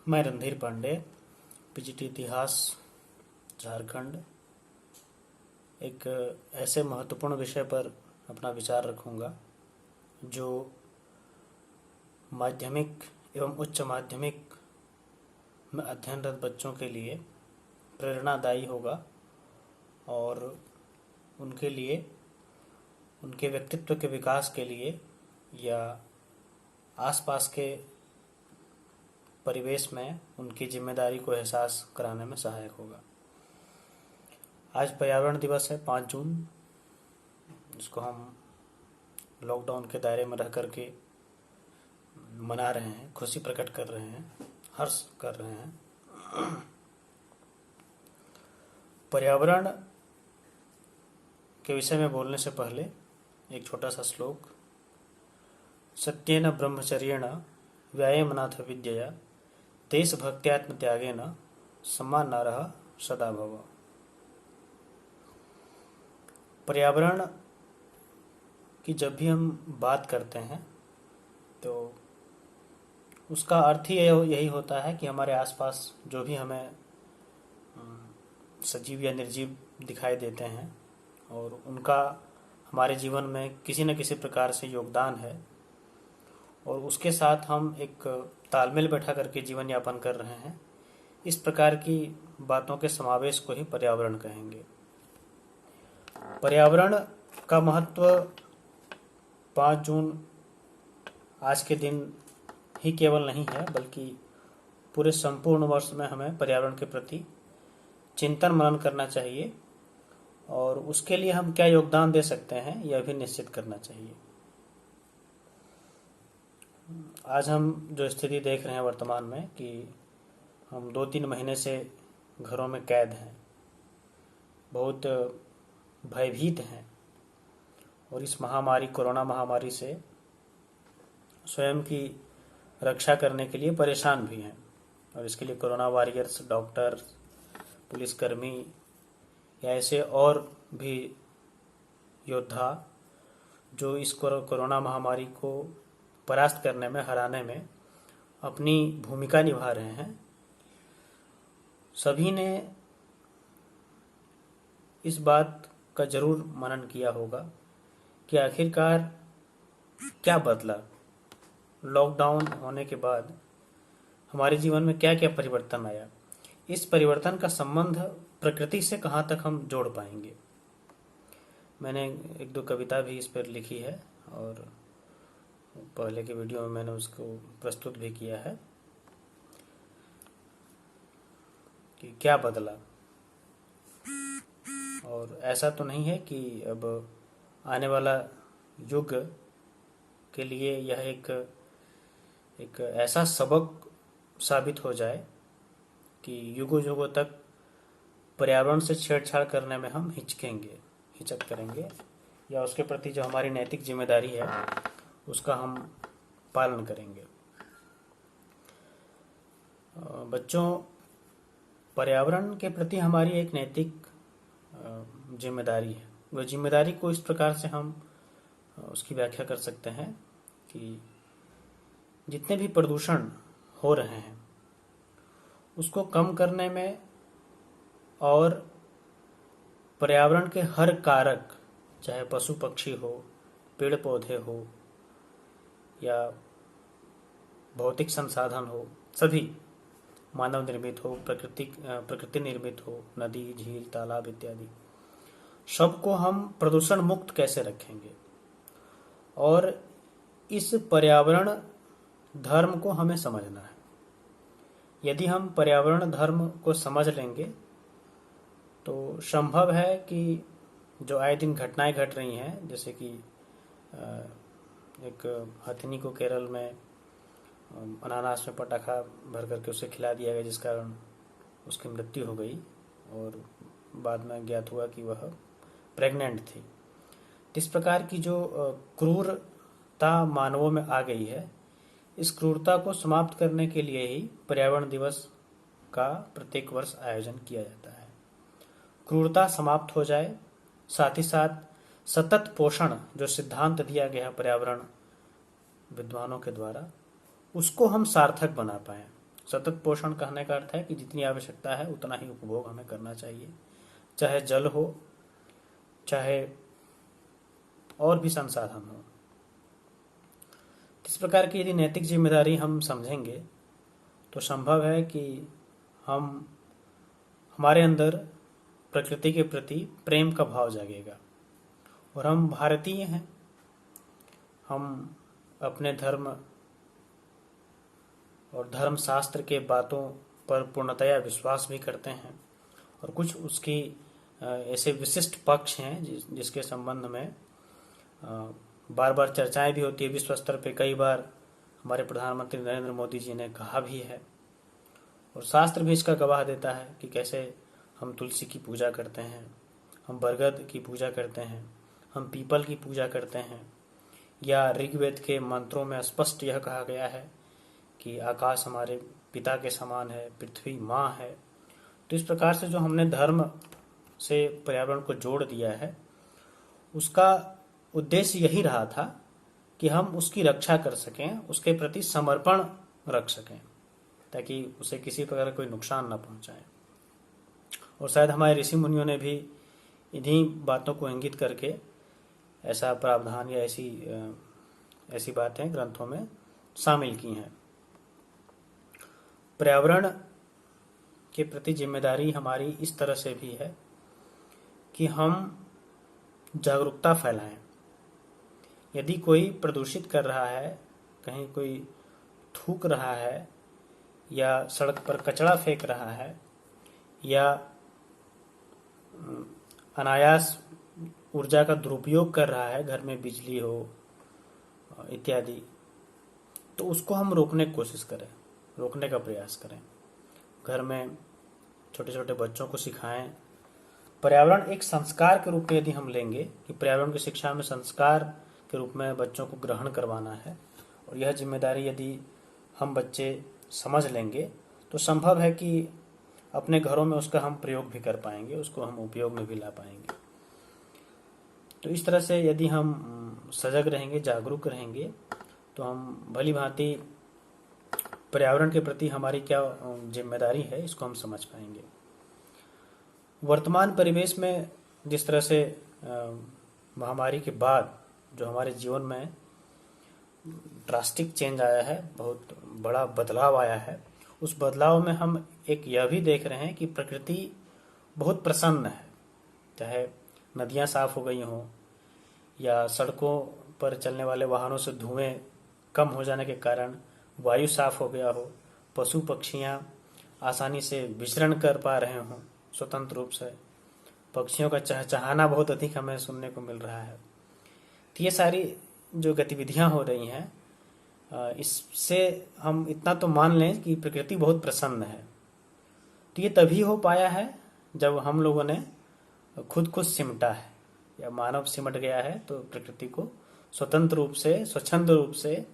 मैं रणधीर पांडे, पीजीटी इतिहास, झारखंड, एक ऐसे महत्वपूर्ण विषय पर अपना विचार रखूंगा जो माध्यमिक एवं उच्च माध्यमिक में अध्ययनरत बच्चों के लिए प्रेरणादायी होगा और उनके लिए, उनके व्यक्तित्व के विकास के लिए या आसपास के परिवेश में उनकी जिम्मेदारी को एहसास कराने में सहायक होगा। आज पर्यावरण दिवस है 5 जून, जिसको हम लॉकडाउन के दायरे में रह करके मना रहे हैं, खुशी प्रकट कर रहे हैं, हर्ष कर रहे हैं। पर्यावरण के विषय में बोलने से पहले एक छोटा सा श्लोक। सत्येन ब्रह्मचर्येण व्यायामनाथ विद्यया देशभक्त्यात्म त्यागेन सम्माननारः सदा भव। पर्यावरण की जब भी हम बात करते हैं तो उसका अर्थ ही यही होता है कि हमारे आसपास जो भी हमें सजीव या निर्जीव दिखाई देते हैं और उनका हमारे जीवन में किसी न किसी प्रकार से योगदान है और उसके साथ हम एक तालमेल बैठा करके जीवन यापन कर रहे हैं, इस प्रकार की बातों के समावेश को ही पर्यावरण कहेंगे। पर्यावरण का महत्व 5 जून आज के दिन ही केवल नहीं है, बल्कि पूरे संपूर्ण वर्ष में हमें पर्यावरण के प्रति चिंतन मनन करना चाहिए और उसके लिए हम क्या योगदान दे सकते हैं यह भी निश्चित करना चाहिए। आज हम जो स्थिति देख रहे हैं वर्तमान में कि हम 2-3 महीने से घरों में कैद हैं, बहुत भयभीत हैं और इस महामारी, कोरोना महामारी से स्वयं की रक्षा करने के लिए परेशान भी हैं और इसके लिए कोरोना वॉरियर्स, डॉक्टर, पुलिसकर्मी या ऐसे और भी योद्धा जो इस कोरोना महामारी को परास्त करने में, हराने में अपनी भूमिका निभा रहे हैं, सभी ने इस बात का जरूर मनन किया होगा कि आखिरकार क्या बदला। लॉकडाउन होने के बाद हमारे जीवन में क्या क्या परिवर्तन आया, इस परिवर्तन का संबंध प्रकृति से कहाँ तक हम जोड़ पाएंगे। मैंने 1-2 कविता भी इस पर लिखी है और पहले के वीडियो में मैंने उसको प्रस्तुत भी किया है कि क्या बदला। और ऐसा तो नहीं है कि अब आने वाला युग के लिए यह एक ऐसा सबक साबित हो जाए कि युगों युगों तक पर्यावरण से छेड़छाड़ करने में हम हिचक करेंगे या उसके प्रति जो हमारी नैतिक जिम्मेदारी है उसका हम पालन करेंगे। बच्चों, पर्यावरण के प्रति हमारी एक नैतिक जिम्मेदारी है। वह जिम्मेदारी को इस प्रकार से हम उसकी व्याख्या कर सकते हैं कि जितने भी प्रदूषण हो रहे हैं उसको कम करने में और पर्यावरण के हर कारक, चाहे पशु पक्षी हो, पेड़ पौधे हो या भौतिक संसाधन हो, सभी मानव निर्मित हो, प्रकृति निर्मित हो, नदी, झील, तालाब इत्यादि, सबको हम प्रदूषण मुक्त कैसे रखेंगे। और इस पर्यावरण धर्म को हमें समझना है। यदि हम पर्यावरण धर्म को समझ लेंगे तो संभव है कि जो आए दिन घटनाएं घट रही हैं, जैसे कि एक हथिनी को केरल में अनानास में पटाखा भर करके उसे खिला दिया गया, जिस कारण उसकी मृत्यु हो गई और बाद में ज्ञात हुआ कि वह प्रेग्नेंट थी। इस प्रकार की जो क्रूरता मानवों में आ गई है, इस क्रूरता को समाप्त करने के लिए ही पर्यावरण दिवस का प्रत्येक वर्ष आयोजन किया जाता है। क्रूरता समाप्त हो जाए, साथ ही साथ सतत पोषण जो सिद्धांत दिया गया पर्यावरण विद्वानों के द्वारा, उसको हम सार्थक बना पाएं सतत पोषण कहने का अर्थ है कि जितनी आवश्यकता है उतना ही उपभोग हमें करना चाहिए, चाहे जल हो, चाहे और भी संसाधन हो। इस प्रकार की यदि नैतिक जिम्मेदारी हम समझेंगे तो संभव है कि हमारे अंदर प्रकृति के प्रति प्रेम का भाव जागेगा। और हम भारतीय हैं, हम अपने धर्म और धर्म शास्त्र के बातों पर पूर्णतया विश्वास भी करते हैं, और कुछ उसकी ऐसे विशिष्ट पक्ष हैं जिसके संबंध में बार बार चर्चाएं भी होती है। विश्व स्तर पे कई बार हमारे प्रधानमंत्री नरेंद्र मोदी जी ने कहा भी है, और शास्त्र भी इसका गवाह देता है कि कैसे हम तुलसी की पूजा करते हैं, हम बरगद की पूजा करते हैं, हम पीपल की पूजा करते हैं, या ऋग्वेद के मंत्रों में स्पष्ट यह कहा गया है कि आकाश हमारे पिता के समान है, पृथ्वी माँ है। तो इस प्रकार से जो हमने धर्म से पर्यावरण को जोड़ दिया है, उसका उद्देश्य यही रहा था कि हम उसकी रक्षा कर सकें, उसके प्रति समर्पण रख सकें, ताकि उसे किसी प्रकार का कोई नुकसान न पहुंचाए। और शायद हमारे ऋषि मुनियों ने भी इन्हीं बातों को इंगित करके ऐसा प्रावधान या ऐसी बातें ग्रंथों में शामिल की हैं। पर्यावरण के प्रति जिम्मेदारी हमारी इस तरह से भी है कि हम जागरूकता फैलाएं। यदि कोई प्रदूषित कर रहा है, कहीं कोई थूक रहा है, या सड़क पर कचरा फेंक रहा है, या अनायास ऊर्जा का दुरुपयोग कर रहा है, घर में बिजली हो इत्यादि, तो उसको हम रोकने की कोशिश करें, रोकने का प्रयास करें। घर में छोटे छोटे बच्चों को सिखाएं। पर्यावरण एक संस्कार के रूप में यदि हम लेंगे कि पर्यावरण की शिक्षा में संस्कार के रूप में बच्चों को ग्रहण करवाना है, और यह जिम्मेदारी यदि हम बच्चे समझ लेंगे तो संभव है कि अपने घरों में उसका हम प्रयोग भी कर पाएंगे, उसको हम उपयोग में भी ला पाएंगे। तो इस तरह से यदि हम सजग रहेंगे, जागरूक रहेंगे, तो हम भली भांति पर्यावरण के प्रति हमारी क्या जिम्मेदारी है इसको हम समझ पाएंगे। वर्तमान परिवेश में जिस तरह से महामारी के बाद जो हमारे जीवन में ड्रास्टिक चेंज आया है, बहुत बड़ा बदलाव आया है, उस बदलाव में हम एक यह भी देख रहे हैं कि प्रकृति बहुत प्रसन्न है। चाहे नदियां साफ हो गई हों, या सड़कों पर चलने वाले वाहनों से धुएं कम हो जाने के कारण वायु साफ हो गया हो, पशु पक्षियां आसानी से विचरण कर पा रहे हों स्वतंत्र रूप से, पक्षियों का चहचहाना बहुत अधिक हमें सुनने को मिल रहा है। तो ये सारी जो गतिविधियां हो रही हैं, इससे हम इतना तो मान लें कि प्रकृति बहुत प्रसन्न है। तो ये तभी हो पाया है जब हम लोगों ने खुद सिमटा है, या मानव सिमट गया है, तो प्रकृति को स्वतंत्र रूप से, स्वच्छंद रूप से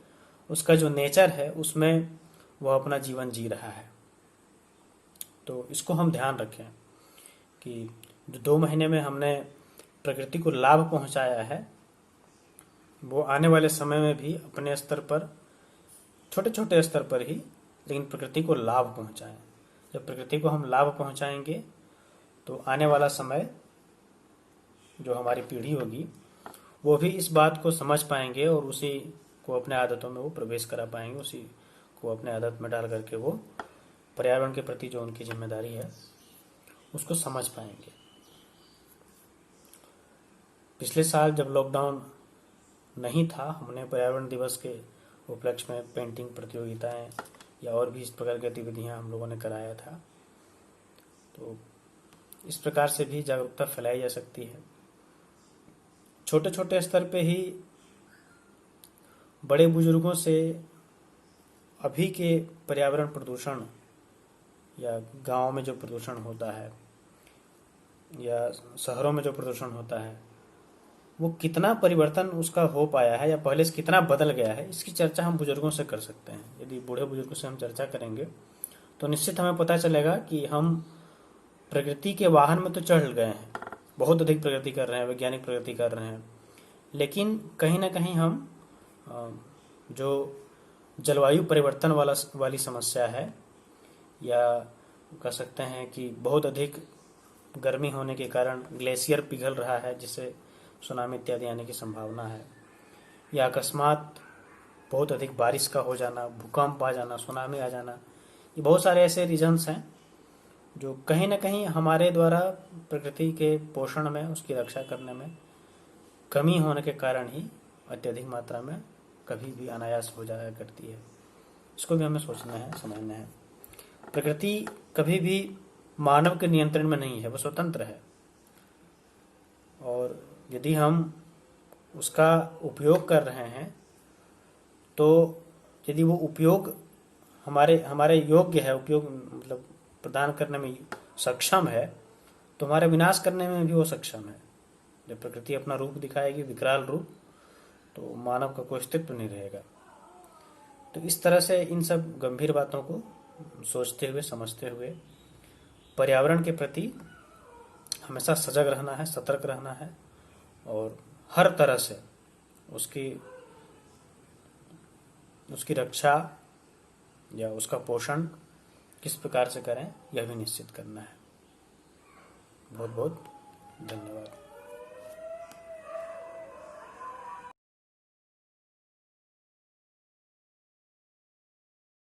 उसका जो नेचर है उसमें वह अपना जीवन जी रहा है। तो इसको हम ध्यान रखें कि जो 2 महीने में हमने प्रकृति को लाभ पहुंचाया है, वो आने वाले समय में भी अपने स्तर पर, छोटे छोटे स्तर पर ही, लेकिन प्रकृति को लाभ पहुंचाएं। जब प्रकृति को हम लाभ पहुंचाएंगे तो आने वाला समय जो हमारी पीढ़ी होगी वो भी इस बात को समझ पाएंगे, और उसी को अपने आदतों में वो प्रवेश करा पाएंगे, उसी को अपने आदत में डाल करके वो पर्यावरण के प्रति जो उनकी जिम्मेदारी है उसको समझ पाएंगे। पिछले साल जब लॉकडाउन नहीं था, हमने पर्यावरण दिवस के उपलक्ष्य में पेंटिंग प्रतियोगिताएं या और भी इस प्रकार की गतिविधियां हम लोगों ने कराया था। तो इस प्रकार से भी जागरूकता फैलाई जा सकती है। छोटे छोटे स्तर पे ही बड़े बुजुर्गों से अभी के पर्यावरण प्रदूषण, या गांव में जो प्रदूषण होता है या शहरों में जो प्रदूषण होता है, वो कितना परिवर्तन उसका हो पाया है या पहले से कितना बदल गया है, इसकी चर्चा हम बुजुर्गों से कर सकते हैं। यदि बूढ़े बुजुर्गों से हम चर्चा करेंगे तो निश्चित हमें पता चलेगा कि हम प्रकृति के वाहन में तो चढ़ गए हैं, बहुत अधिक प्रगति कर रहे हैं, वैज्ञानिक प्रगति कर रहे हैं, लेकिन कहीं ना कहीं हम जो जलवायु परिवर्तन वाली समस्या है या कह सकते हैं कि बहुत अधिक गर्मी होने के कारण ग्लेशियर पिघल रहा है जिससे सुनामी इत्यादि आने की संभावना है, या अकस्मात बहुत अधिक बारिश का हो जाना, भूकंप आ जाना, सुनामी आ जाना, ये बहुत सारे ऐसे रीजन्स हैं जो कहीं ना कहीं हमारे द्वारा प्रकृति के पोषण में, उसकी रक्षा करने में कमी होने के कारण ही अत्यधिक मात्रा में कभी भी अनायास हो जाया करती है। इसको भी हमें सोचना है, समझना है। प्रकृति कभी भी मानव के नियंत्रण में नहीं है, वो स्वतंत्र है, और यदि हम उसका उपयोग कर रहे हैं तो यदि वो उपयोग हमारे योग्य है, उपयोग मतलब प्रदान करने में सक्षम है, तो हमारे विनाश करने में भी वो सक्षम है। जब प्रकृति अपना रूप दिखाएगी, विकराल रूप, तो मानव का कोई अस्तित्व नहीं रहेगा। तो इस तरह से इन सब गंभीर बातों को सोचते हुए, समझते हुए पर्यावरण के प्रति हमेशा सजग रहना है, सतर्क रहना है, और हर तरह से उसकी रक्षा या उसका पोषण किस प्रकार से करें, यह भी निश्चित करना है। बहुत बहुत धन्यवाद।